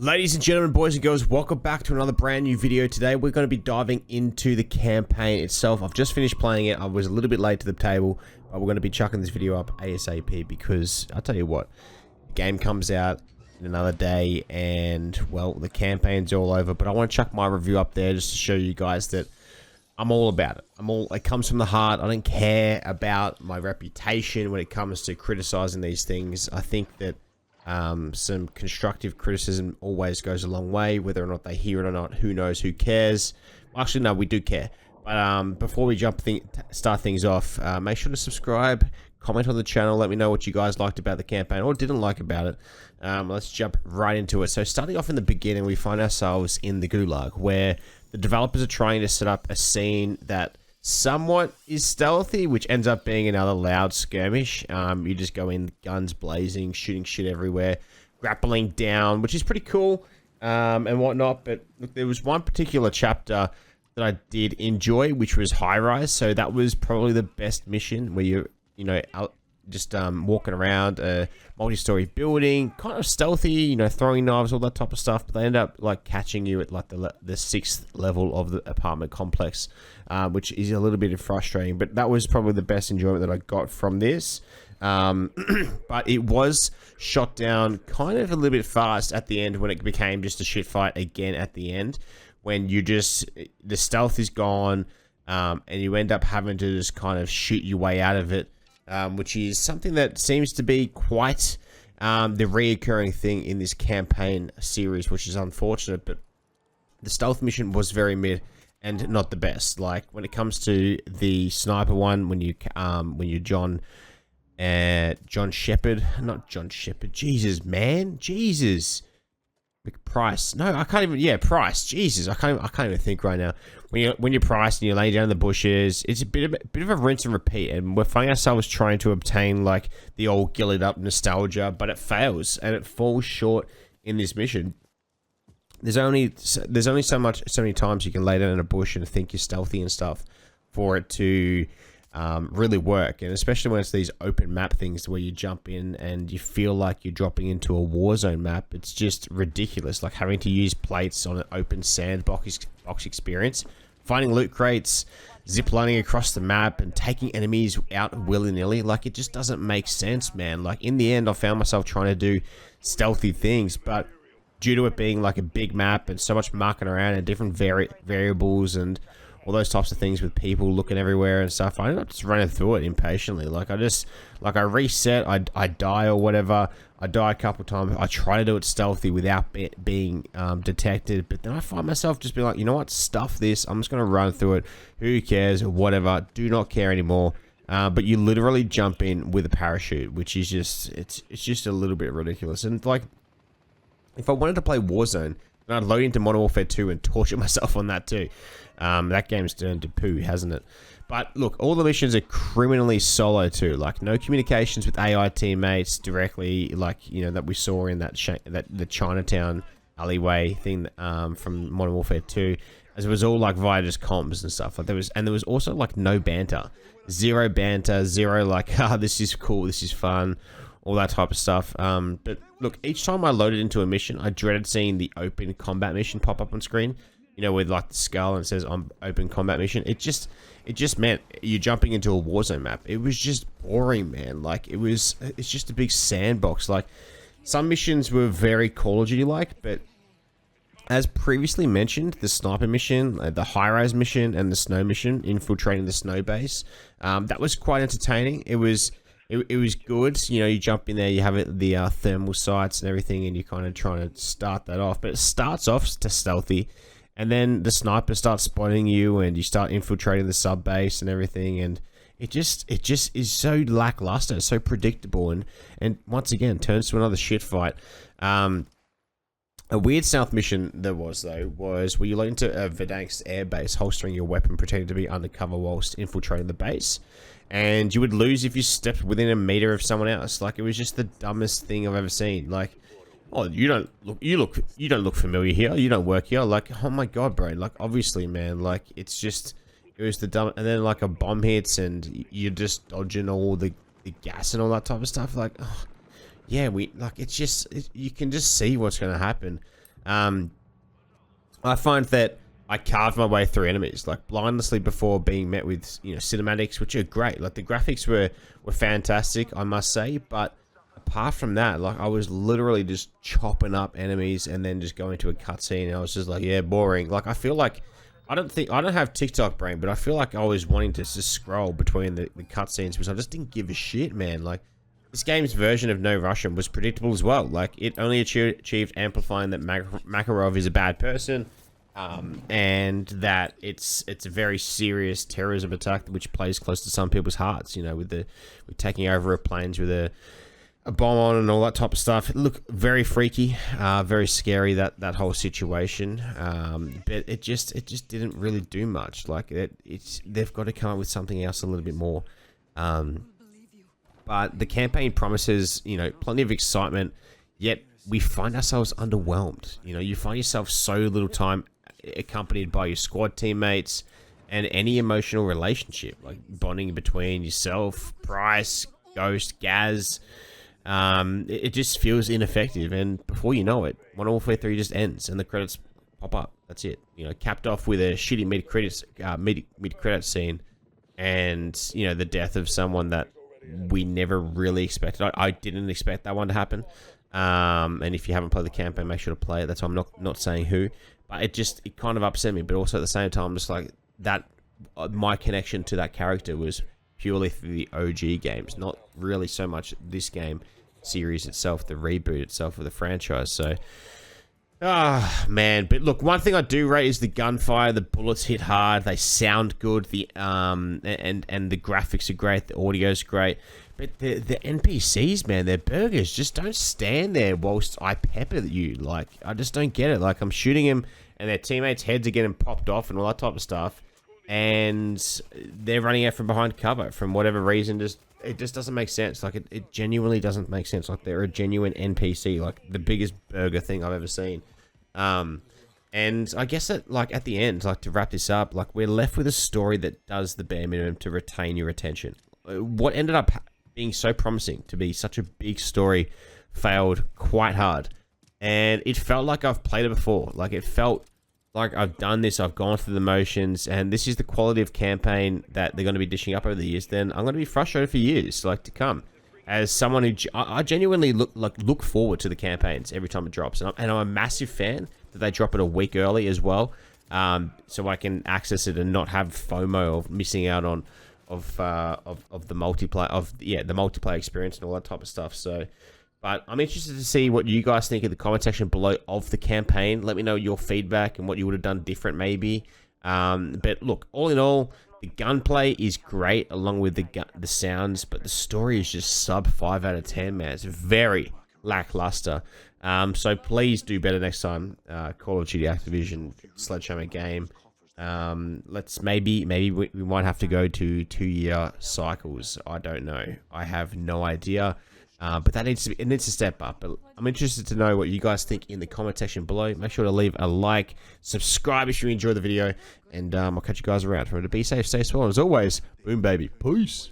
Ladies and gentlemen, boys and girls, welcome back to another brand new video. Today we're going to be diving into the campaign itself. I've just finished playing it. I was a little bit late to the table, but we're going to be chucking this video up ASAP because I'll tell you what, the game comes out in another day and, well, the campaign's all over, but I want to chuck my review up there just to show you guys that I'm all about it. It comes from the heart. I don't care about my reputation when it comes to criticizing these things. I think that some constructive criticism always goes a long way, whether or not they hear it or not. Who knows? Who cares? Well, actually, no, we do care. But before we start things off, make sure to subscribe, comment on the channel, let me know what you guys liked about the campaign or didn't like about it. Let's jump right into it. So starting off in the beginning, we find ourselves in the Gulag, where the developers are trying to set up a scene that somewhat is stealthy, which ends up being another loud skirmish. You just go in, guns blazing, shooting shit everywhere, grappling down, which is pretty cool, and whatnot. But look, there was one particular chapter that I did enjoy, which was High Rise. So that was probably the best mission, where you're, out just walking around a multi-story building, kind of stealthy, throwing knives, all that type of stuff. But they end up like catching you at like the sixth level of the apartment complex, which is a little bit frustrating. But that was probably the best enjoyment that I got from this. But it was shot down kind of a little bit fast at the end, when it became just a shit fight again at the end, when the stealth is gone, and you end up having to just kind of shoot your way out of it. Which is something that seems to be quite the reoccurring thing in this campaign series, which is unfortunate. But the stealth mission was very mid and not the best. Like when it comes to the sniper one, when you're John Shepard, not John Shepard. Jesus, man, Jesus. Price. No, I can't even. Yeah, Price. Jesus, I can't even think right now. When you're Price and you're laying down in the bushes, it's a bit of a rinse and repeat, and we're finding ourselves trying to obtain like the old gillied up nostalgia, but it fails and it falls short in this mission. There's only so many times you can lay down in a bush and think you're stealthy and stuff for it to really work, and especially when it's these open map things where you jump in and you feel like you're dropping into a war zone map. It's just ridiculous, like having to use plates on an open sandbox experience, finding loot crates, ziplining across the map and taking enemies out willy-nilly. Like, it just doesn't make sense, man. Like, in the end, I found myself trying to do stealthy things, but due to it being like a big map and so much marking around and different variables and all those types of things with people looking everywhere and stuff, I ended up just running through it impatiently. I reset, I die or whatever. I die a couple times. I try to do it stealthy without being detected, but then I find myself just being like, you know what, stuff this. I'm just going to run through it. Who cares? Whatever. Do not care anymore. But you literally jump in with a parachute, which is just, it's just a little bit ridiculous. And like, if I wanted to play Warzone, then I'd load into Modern Warfare 2 and torture myself on that too. That game's turned to poo, hasn't it? But look, all the missions are criminally solo too. Like, no communications with AI teammates directly, like, that we saw in the Chinatown alleyway thing from Modern Warfare 2. As it was all like via just comms and stuff. Like there was also like no banter, zero banter, zero like, this is cool, this is fun, all that type of stuff. But look, each time I loaded into a mission, I dreaded seeing the open combat mission pop up on screen. With like the skull and it says on open combat mission. It just meant you're jumping into a Warzone map. It was just boring, man. Like it's just a big sandbox. Like some missions were very Call of Duty like, but as previously mentioned, the sniper mission, the high rise mission, and the snow mission, infiltrating the snow base, that was quite entertaining. It was good. You jump in there, you have the thermal sights and everything, and you're kind of trying to start that off. But it starts off to stealthy. And then the sniper starts spotting you, and you start infiltrating the sub base and everything, and it just is so lackluster, so predictable, and once again turns to another shit fight. A weird stealth mission there was where you load into a Verdank's air base, holstering your weapon, pretending to be undercover whilst infiltrating the base, and you would lose if you stepped within a meter of someone else. Like, it was just the dumbest thing I've ever seen. Like, oh, you don't look familiar here. You don't work here. Like, oh my god, bro. Like, obviously, man. Like, it was the dumb. And then like a bomb hits and you're just dodging all the gas and all that type of stuff. Like, oh, yeah, it's just you can just see what's going to happen. I find that I carved my way through enemies like blindlessly before being met with cinematics, which are great. Like the graphics were fantastic, I must say, but apart from that, like I was literally just chopping up enemies and then just going to a cutscene and I was just like, yeah, boring. Like I feel like I don't have TikTok brain, but I feel like I was wanting to just scroll between the cutscenes because I just didn't give a shit, man. Like this game's version of No Russian was predictable as well. Like it only achieved amplifying that Makarov is a bad person, and that it's a very serious terrorism attack which plays close to some people's hearts. You know, with taking over of planes with a bomb on and all that type of stuff. It looked very freaky, very scary, that whole situation. But it just didn't really do much. Like they've got to come up with something else a little bit more. But the campaign promises, you know, plenty of excitement, yet we find ourselves underwhelmed. You know, you find yourself so little time accompanied by your squad teammates and any emotional relationship, like bonding between yourself, Price, Ghost, Gaz. It just feels ineffective, and before you know it, Modern Warfare 3 just ends and the credits pop up. That's it. You know, capped off with a shitty mid-credit scene, and you know, the death of someone that we never really expected. I didn't expect that one to happen. And if you haven't played the campaign, make sure to play it. That's why I'm not saying who, but it kind of upset me. But also at the same time, just like that, my connection to that character was purely through the OG games, not really so much this game series itself, the reboot itself of the franchise. So, man. But look, one thing I do rate is the gunfire. The bullets hit hard. They sound good. The and the graphics are great. The audio's great. But the NPCs, man, their burgers just don't stand there whilst I pepper you. Like, I just don't get it. Like, I'm shooting them and their teammates' heads are getting popped off and all that type of stuff, and they're running out from behind cover from whatever reason. It just doesn't make sense. Like, it genuinely doesn't make sense. Like, they're a genuine NPC, like the biggest burger thing I've ever seen. And I guess that, like, at the end, like, to wrap this up, like, we're left with a story that does the bare minimum to retain your attention. What ended up being so promising to be such a big story failed quite hard. And it felt like I've played it before. Like, it felt like I've done this, I've gone through the motions, and this is the quality of campaign that they're going to be dishing up over the years. Then I'm going to be frustrated for years, like, to come. As someone who I genuinely look forward to the campaigns every time it drops, and I'm a massive fan that they drop it a week early as well, so I can access it and not have FOMO of missing out on of the multiplayer experience and all that type of stuff. So, but I'm interested to see what you guys think in the comment section below of the campaign. Let me know your feedback and what you would have done different, maybe. But look, all in all, the gunplay is great along with the sounds, but the story is just sub 5 out of 10, man. It's very lackluster. So please do better next time. Call of Duty Activision Sledgehammer game. Let's maybe we might have to go to 2-year cycles. I don't know. I have no idea. But it needs to step up. But I'm interested to know what you guys think in the comment section below. Make sure to leave a like, subscribe if you enjoy the video, and I'll catch you guys around. Remember to be safe, stay swell, and as always, boom baby, peace.